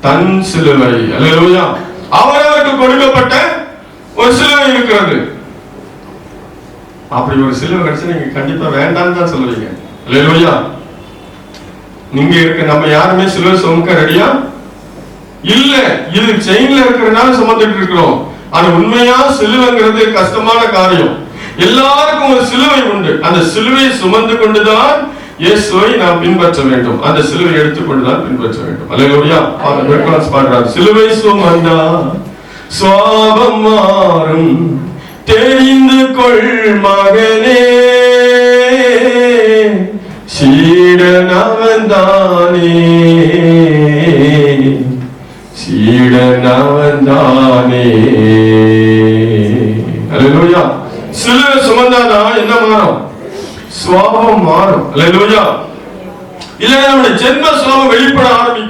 தன் சிலுவை. அல்லேலூயா. அவருக்கு கொடுக்கப்பட்ட ஒரு சிலுவை இருக்கிறது. அப்படி ஒரு சிலுவை கிடைச்சு நீங்க கண்டிப்பா வேண்டாம்னு தான் சொல்லுவீங்க. அல்லேலூயா. நீங்க இருக்க நம்ம யாருமே சிலுவை சுமக்க ரெடியா இல்ல. இது செயின்ல இருக்கிறதுனால சுமந்துட்டு இருக்கிறோம். ஆனா உண்மையா சிலுவைங்கிறது கஷ்டமான காரியம். எல்லாருக்கும் ஒரு சிலுவை உண்டு. அந்த சிலுவை சுமந்து கொண்டுதான் இயேசுவை நாம் பின்பற்ற வேண்டும். அந்த சிலுவை எடுத்துக்கொண்டுதான் பின்பற்ற வேண்டும். அல்லேலூயா. பாடுறார், சிலுவை சுமந்தா சுவாபம் மாறும் தெரிந்து கொள் மகனே, சீடனவன்தானே, சீடனவன்தானே. அல்லேலூயா. சிலுவை சுமந்தாதான் என்ன மாறும்? சுவாபம் மாறும். அல்லேலூயா. இல்ல நம்முடைய ஜென்ம சுவாபம் வெளிப்பட ஆரம்பிக்கும்.